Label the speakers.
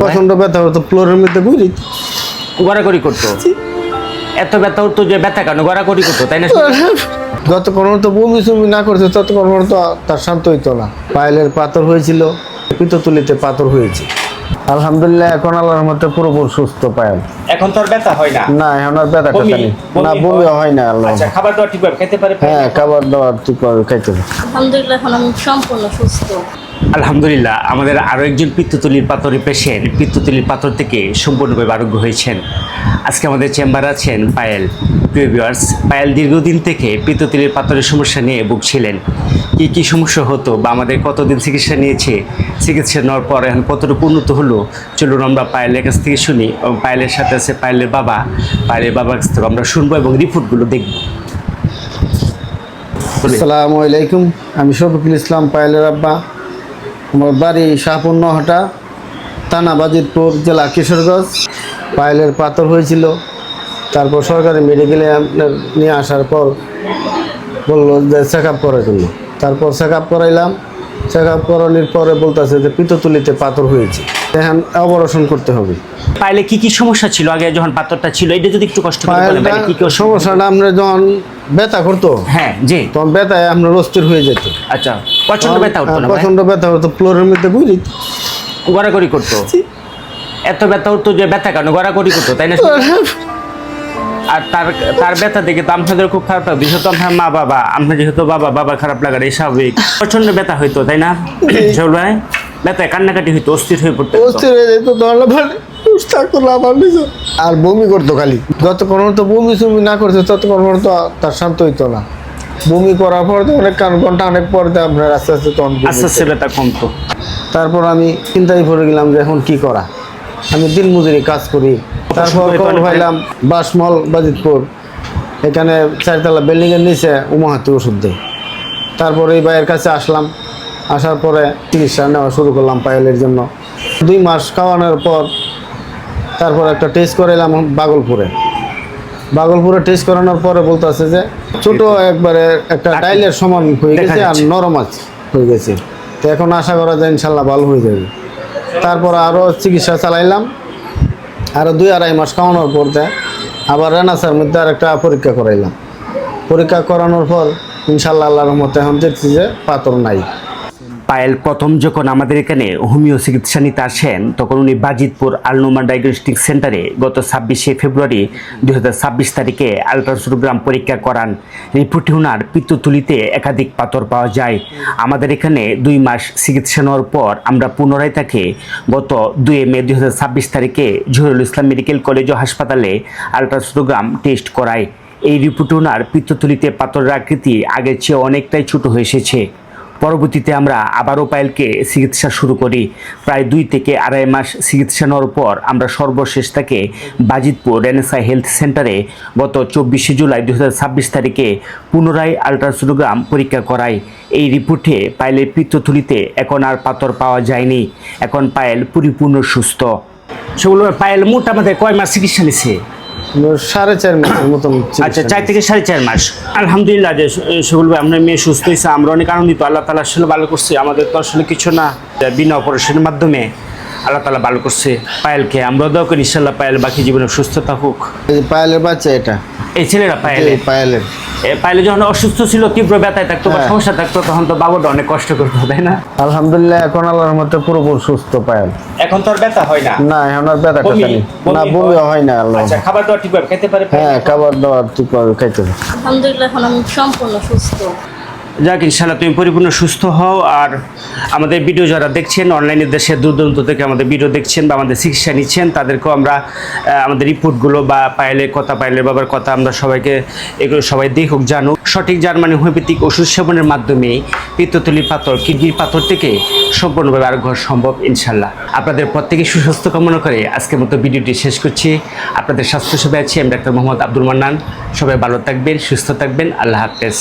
Speaker 1: প্রচন্ড ব্যথা হতো, ফ্লোরের মধ্যে ঘুরি
Speaker 2: গড়াগড়ি করতো। এত ব্যথা হতো যে ব্যথা কেন গড়াগড়ি করতো, তাই না?
Speaker 1: যতক্ষণ তো বমি চুমি না করছে ততক্ষণ তো তার শান্ত হইতো না। পায়েলের পাথর হয়েছিল, পিত্তথলিতে পাথর হয়েছে। আলহামদুলিল্লাহ এখন আল্লাহর মধ্যে পুরোপুরি সুস্থ পায়েল।
Speaker 2: এখন তো আর ব্যথা হয় না?
Speaker 1: না, এখন আর ব্যথা টাথা নেই। না, বমি হয় না। আল্লাহ
Speaker 2: আচ্ছা, খাবার দাবার ঠিকভাবে খেতে পারে?
Speaker 1: হ্যাঁ, খাবার দাবার ঠিকভাবে খাইতে পারে।
Speaker 3: আলহামদুলিল্লাহ এখন আমি সম্পূর্ণ সুস্থ।
Speaker 2: আলহামদুলিল্লাহ, আমাদের আরও একজন পিত্তথলির পাথরের পেশেন্ট পিত্তথলির পাথর থেকে সম্পূর্ণভাবে আরোগ্য হয়েছেন। আজকে আমাদের চেম্বারে আছেন পায়েল। প্রিয় ভিউয়ার্স, পায়েল দীর্ঘদিন থেকে পিত্তথলির পাথরের সমস্যা নিয়ে ভুগছিলেন। কী কী সমস্যা হতো বা আমাদের কতদিন চিকিৎসা নিয়েছে, চিকিৎসা নেওয়ার পর এখন কতটুকু উন্নত হলো, চলুন আমরা পায়েলের কাছ থেকে শুনি। এবং পায়েলের সাথে আছে পায়েলের বাবা। পায়েলের বাবার কাছ থেকে আমরা শুনবো এবং রিপোর্টগুলো দেখব।
Speaker 1: আসসালামু আলাইকুম, আমি শফিকুল ইসলাম, পায়েলের আব্বা। আমার বাড়ি শাহপুর নহটা, থানা বাজিতপুর, জেলা কিশোরগঞ্জ। পায়েলের পাথর হয়েছিল, তারপর সরকারি মেডিকেলে নিয়ে আসার পর বললো যে চেক আপ করার জন্য। তারপর চেক আপ করাইলাম। চেক আপ করানোর পরে বলতেছে যে পিত্তথলিতে পাথর হয়েছে, এখন অপারেশন করতে হবে।
Speaker 2: পায়েলে কি কি সমস্যা ছিল আগে যখন পাথরটা ছিল, এটা যদি একটু কষ্ট করে বলেন। পায়েলে কি কি
Speaker 1: সমস্যাটা আমরা যখন ব্যথা করতো,
Speaker 2: হ্যাঁ জি,
Speaker 1: তখন ব্যথায় আপনার অস্থির হয়ে যেত।
Speaker 2: আচ্ছা, প্রচন্ড ব্যথা হতো না?
Speaker 1: প্রচন্ড ব্যথা হতো, ফ্লোরের মধ্যে ঘুরি
Speaker 2: গড়াগড়ি করতো। এত ব্যথা হতো যে ব্যথা কেন গড়াগড়ি করতো, তাই না? আর তার ব্যথা দেখে তো আপনাদের খুব খারাপ লাগতো, যেহেতু আপনার মা বাবা, আপনার যেহেতু বাবা খারাপ লাগার এই স্বাভাবিক। প্রচন্ড ব্যথা হইতো, তাই না? শহুল ভাই, ব্যথায় কান্নাকাটি হইতো, অস্থির হয়ে পড়তো।
Speaker 1: অস্থির হয়ে যেত, থাকতো না আমার নিজে। আর বমি করতো খালি। যতক্ষণ তো বমি চুমি না করছে ততক্ষণ তো তার শান্ত হইতো না। বমি করার পর তো অনেক ঘন্টা অনেক পর আপনার আস্তে আস্তে তখন
Speaker 2: আস্তে আস্তে ব্যথা কমতো।
Speaker 1: তারপর আমি চিন্তায় পড়ে গেলাম যে এখন কি করা। আমি দিন মজুরি কাজ করি। তারপর খবর পাইলাম বাসমল বাজিতপুর, এখানে 4তলা বিল্ডিংয়ের নিচে উমাহাতি ওষুধ দেয়। তারপর এই ভাইয়ের কাছে আসলাম। আসার পরে চিকিৎসা নেওয়া শুরু করলাম পায়েলের জন্য। 2 মাস খাওয়ানোর পর তারপর একটা টেস্ট করাইলাম বাগলপুরে টেস্ট করানোর পরে বলতেছে যে ছোট একবারে একটা টাইলের সমান হয়ে গেছে আর নরম হয়ে গেছে। তো এখন আশা করা যায় ইনশাল্লাহ ভালো হয়ে যাবে। তারপর আরও চিকিৎসা চালাইলাম। আরও 2-2.5 মাস খাওয়ানোর পর আবার রেনাসার মধ্যে আর একটা পরীক্ষা করাইলাম। পরীক্ষা করানোর পর ইনশাল্লাহ আল্লাহর রহমতে এখন দেখছি যে পাথর নাই।
Speaker 2: পায়েল প্রথম যখন আমাদের এখানে হোমিও চিকিৎসা নিতে আসেন, তখন উনি বাজিতপুর আলনুমান ডায়াগনস্টিক সেন্টারে গত 26শে ফেব্রুয়ারি 2026 তারিখে আলট্রাসোনোগ্রাম পরীক্ষা করান। রিপোর্টে ওনার পিত্তথলিতে একাধিক পাথর পাওয়া যায়। আমাদের এখানে 2 মাস চিকিৎসা নেওয়ার পর আমরা পুনরায় তাকে গত 2 মে 2026 তারিখে জহিরুল ইসলাম মেডিকেল কলেজ ও হাসপাতালে আলট্রাসোনোগ্রাম টেস্ট করাই। এই রিপোর্টে ওনার পিত্তথলিতে পাথরের আকৃতি আগের চেয়ে অনেকটাই ছোট হয়ে এসেছে। পরবর্তীতে আমরা আবারও পায়েলকে চিকিৎসা শুরু করি। প্রায় 2 থেকে 2.5 মাস চিকিৎসা নেওয়ার পর আমরা সর্বশেষ তাকে বাজিতপুর রেনেসা হেলথ সেন্টারে গত 24শে জুলাই 2026 তারিখে পুনরায় আলট্রাসোনোগ্রাম পরীক্ষা করাই। এই রিপোর্টে পায়েলের পিত্তথলিতে এখন আর পাথর পাওয়া যায়নি। এখন পায়েল পরিপূর্ণ সুস্থ। সেগুলো পায়েল মোটামুটি কয় মাস চিকিৎসা নিছে?
Speaker 1: 4.5 মাসের মতন।
Speaker 2: আচ্ছা, 4 থেকে 4.5 মাস। আলহামদুলিল্লাহ যে সেগুলো আপনার মেয়ে সুস্থ হয়েছে, আমরা অনেক আনন্দিত। আল্লাহ তাআলা আসলে ভালো করছে, আমাদের তো আসলে কিছু না, বিনা অপারেশনের মাধ্যমে আল্লাহ তাআলা ভালো করছে পায়েলকে। আমরা দোয়া করি ইনশাআল্লাহ পায়েল বাকি জীবনে সুস্থ থাকুক।
Speaker 1: পায়েলের বাচ্চা এটা,
Speaker 2: এই ছেলেরা পায়েলের পায়েলে যখন অসুস্থ ছিল, তীব্র ব্যথায় থাকতো বা সমস্যা থাকতো, তখন তো বাবাটা অনেক কষ্ট করতো, তাই না?
Speaker 1: আলহামদুলিল্লাহ এখন আল্লাহর মধ্যে পুরোপুরি সুস্থ পায়েল।
Speaker 2: এখন তো আর ব্যথা হয় না?
Speaker 1: না, এখন আর ব্যথা টাথা নেই। না, বমি হয় না। আল্লাহ
Speaker 2: আচ্ছা, খাবার দাবার ঠিকভাবে খেতে পারে?
Speaker 1: হ্যাঁ, খাবার দাবার ঠিকভাবে খাইতে পারে।
Speaker 3: আলহামদুলিল্লাহ এখন আমি সম্পূর্ণ সুস্থ।
Speaker 2: যাক, ইনশাআল্লাহ তুমি পরিপূর্ণ সুস্থ হও। আর আমাদের ভিডিও যারা দেখছেন, অনলাইনে দেশের দূর দূরান্ত থেকে আমাদের ভিডিও দেখছেন বা আমাদের চিকিৎসা নিচ্ছেন, তাদেরকেও আমরা আমাদের রিপোর্টগুলো বা পায়েলের কথা, পায়েলের বাবার কথা আমরা সবাইকে এগুলো সবাই দেখুক, জানুক। সঠিক জার্মানি হোমিওপ্যাথিক ওষুধ সেবনের মাধ্যমে পিত্তথলির পাথর, কিডনির পাথর থেকে সম্পূর্ণভাবে আরোগ্য সম্ভব ইনশাআল্লাহ। আপনাদের প্রত্যেকে সুস্বাস্থ্য কামনা করে আজকের মতো ভিডিওটি শেষ করছি। আপনাদের স্বাস্থ্য সেবায় আছি আমি ডাক্তার মোহাম্মদ আব্দুল মান্নান। সবাই ভালো থাকবেন, সুস্থ থাকবেন। আল্লাহ হাফেজ।